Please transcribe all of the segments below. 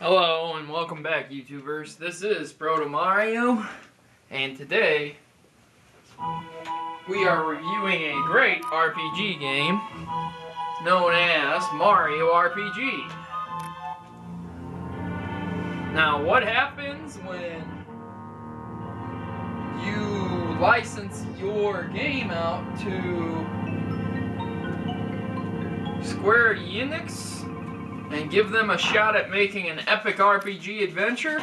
Hello and welcome back, YouTubers. This is Protomario, and today we are reviewing a great RPG game known as Mario RPG. Now, what happens when you license your game out to Square Eunix and give them a shot at making an epic RPG adventure?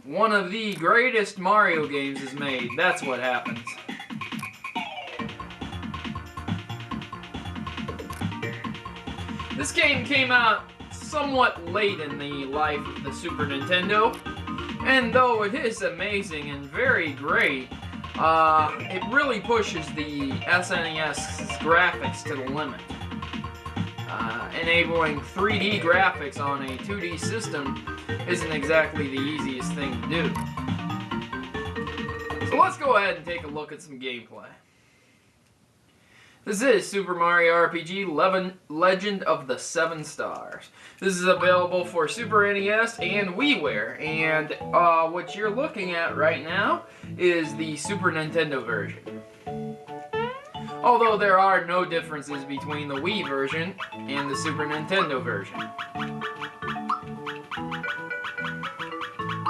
One of the greatest Mario games is made. That's what happens. This game came out somewhat late in the life of the Super Nintendo, and though it is amazing and very great, it really pushes the SNES's graphics to the limit. Enabling 3D graphics on a 2D system isn't exactly the easiest thing to do. So let's go ahead and take a look at some gameplay. This is Super Mario RPG Legend of the 7 Stars. This is available for Super NES and WiiWare, and what you're looking at right now is the Super Nintendo version. Although there are no differences between the Wii version and the Super Nintendo version.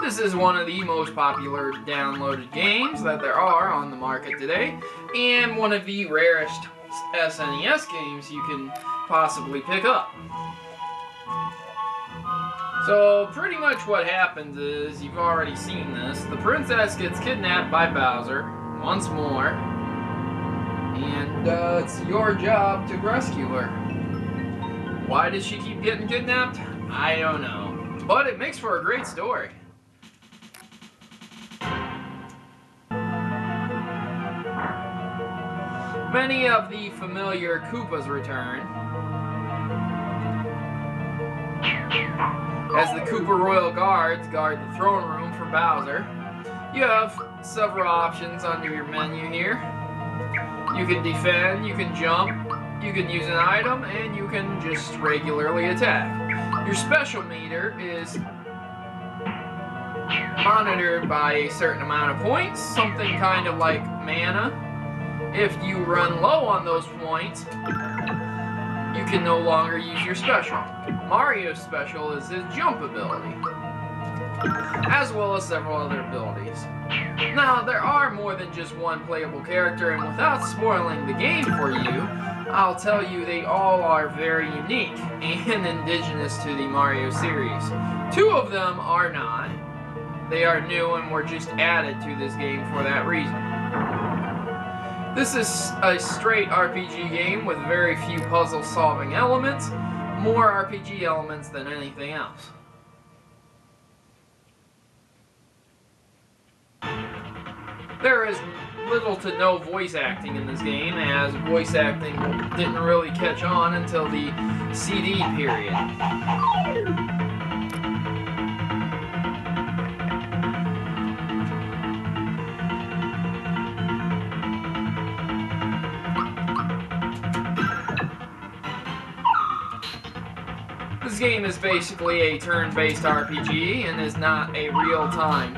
This is one of the most popular downloaded games that there are on the market today, and one of the rarest SNES games you can possibly pick up. So pretty much what happens is, you've already seen this, the princess gets kidnapped by Bowser once more, and it's your job to rescue her. Why does she keep getting kidnapped? I don't know. But it makes for a great story. Many of the familiar Koopas return, as the Koopa Royal Guards guard the throne room for Bowser. You have several options under your menu here. You can defend, you can jump, you can use an item, and you can just regularly attack. Your special meter is monitored by a certain amount of points, something kind of like mana. If you run low on those points, you can no longer use your special. Mario's special is his jump ability, as well as several other abilities. Now, there are more than just one playable character, and without spoiling the game for you, I'll tell you they all are very unique and indigenous to the Mario series. 2 of them are not. They are new and were just added to this game for that reason. This is a straight RPG game with very few puzzle-solving elements, more RPG elements than anything else. There is little to no voice acting in this game, as voice acting didn't really catch on until the CD period. This game is basically a turn-based RPG and is not a real-time.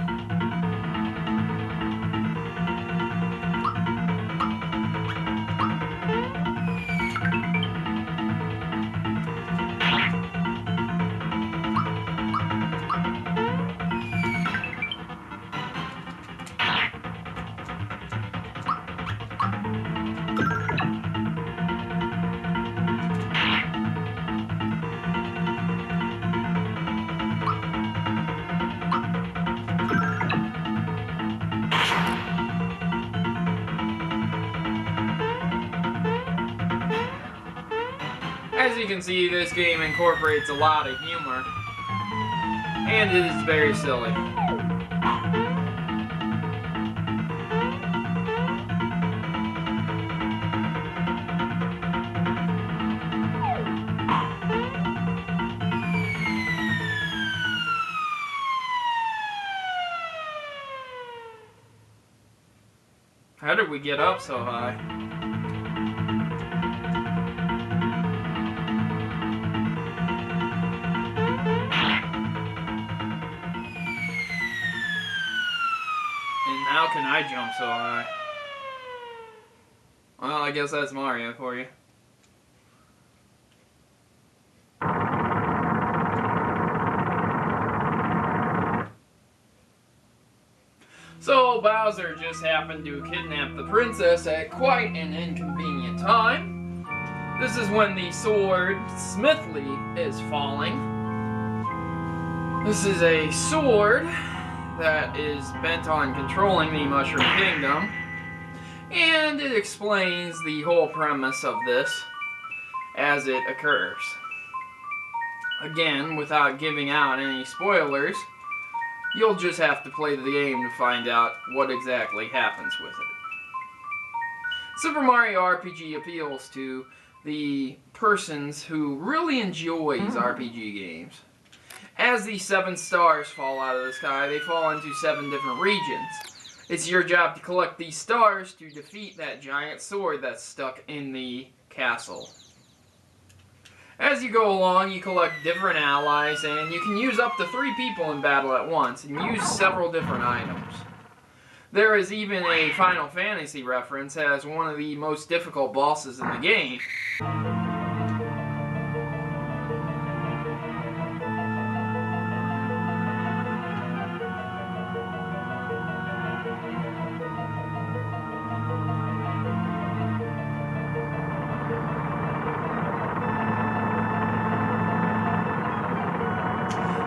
As you can see, this game incorporates a lot of humor, and it is very silly. How did we get up so high? And how can I jump so high? Well, I guess that's Mario for you. So Bowser just happened to kidnap the princess at quite an inconvenient time. This is when the sword Smithly is falling. This is a sword that is bent on controlling the Mushroom Kingdom, and it explains the whole premise of this as it occurs. Again, without giving out any spoilers, you'll just have to play the game to find out what exactly happens with it. Super Mario RPG appeals to the persons who really enjoys RPG games. As the 7 stars fall out of the sky, they fall into 7 different regions. It's your job to collect these stars to defeat that giant sword that's stuck in the castle. As you go along, you collect different allies, and you can use up to 3 people in battle at once, and use several different items. There is even a Final Fantasy reference as one of the most difficult bosses in the game.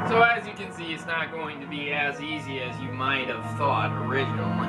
So as you can see, it's not going to be as easy as you might have thought originally.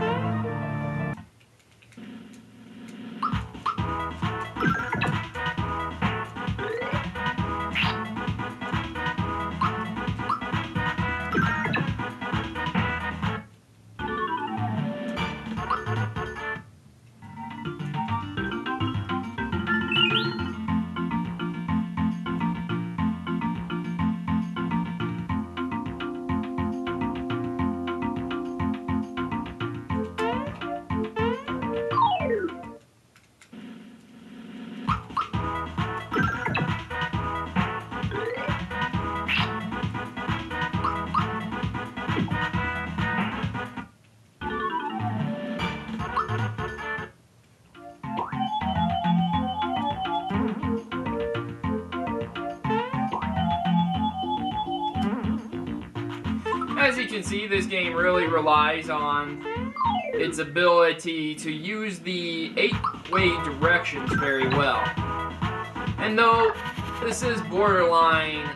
As you can see, this game really relies on its ability to use the 8-way directions very well. And though this is borderline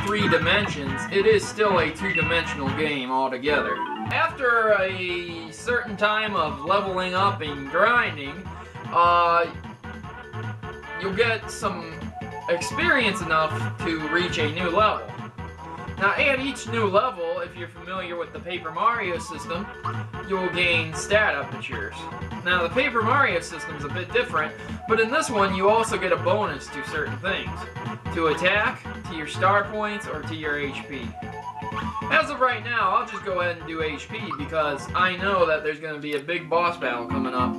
3 dimensions, it is still a 2-dimensional game altogether. After a certain time of leveling up and grinding, you'll get some experience enough to reach a new level. Now, at each new level, if you're familiar with the Paper Mario system, you'll gain stat apertures. Now, the Paper Mario system's a bit different, but in this one, you also get a bonus to certain things. To attack, to your star points, or to your HP. As of right now, I'll just go ahead and do HP, because I know that there's going to be a big boss battle coming up.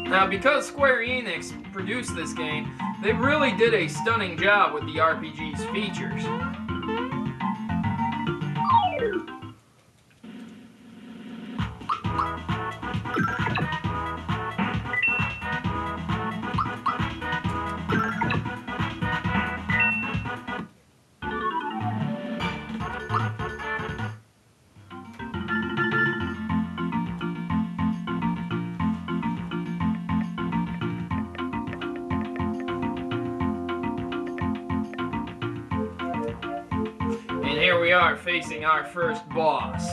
Now, because Square Eunix produced this game, they really did a stunning job with the RPG's features. here we are facing our first boss.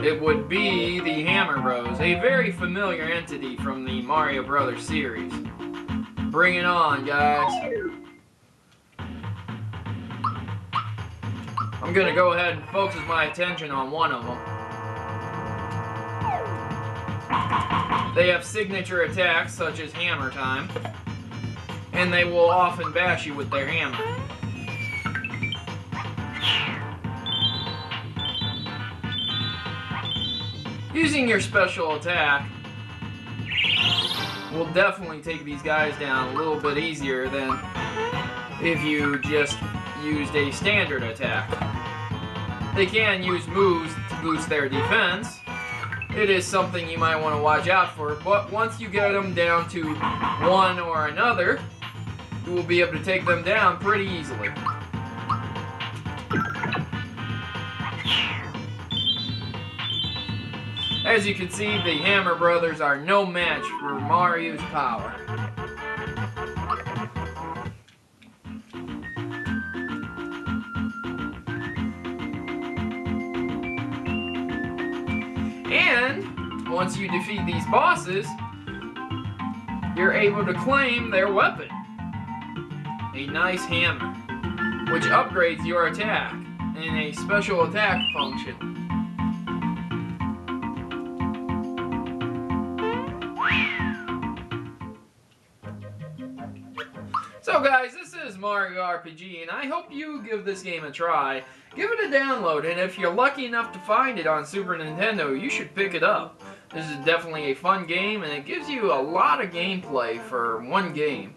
It would be the Hammer Bros, a very familiar entity from the Mario Brothers series. Bring it on, guys. I'm gonna go ahead and focus my attention on one of them. They have signature attacks such as Hammer Time, and they will often bash you with their hammer. Using your special attack will definitely take these guys down a little bit easier than if you just used a standard attack. They can use moves to boost their defense. It is something you might want to watch out for, but once you get them down to one or another, you will be able to take them down pretty easily. As you can see, the Hammer Brothers are no match for Mario's power. And once you defeat these bosses, you're able to claim their weapon, a nice hammer, which upgrades your attack in a special attack function. So guys, this is Mario RPG, and I hope you give this game a try. Give it a download, and if you're lucky enough to find it on Super Nintendo, you should pick it up. This is definitely a fun game, and it gives you a lot of gameplay for one game.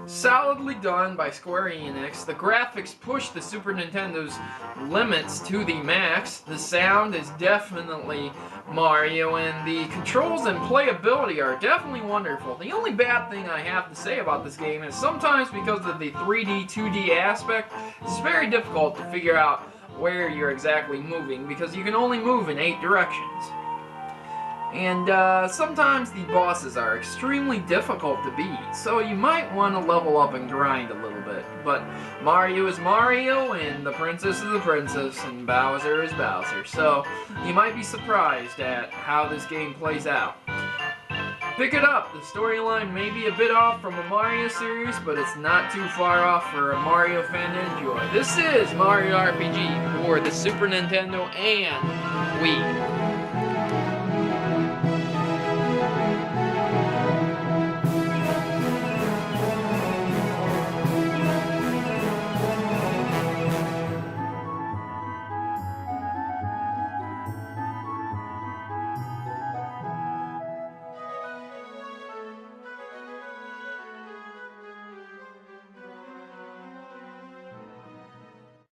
Solidly done by Square Eunix. The graphics push the Super Nintendo's limits to the max. The sound is definitely Mario, and the controls and playability are definitely wonderful. The only bad thing I have to say about this game is sometimes because of the 3D, 2D aspect, it's very difficult to figure out where you're exactly moving because you can only move in 8 directions. And sometimes the bosses are extremely difficult to beat, so you might want to level up and grind a little bit. But Mario is Mario, and the princess is the princess, and Bowser is Bowser. So you might be surprised at how this game plays out. Pick it up. The storyline may be a bit off from a Mario series, but it's not too far off for a Mario fan to enjoy. This is Mario RPG for the Super Nintendo and Wii.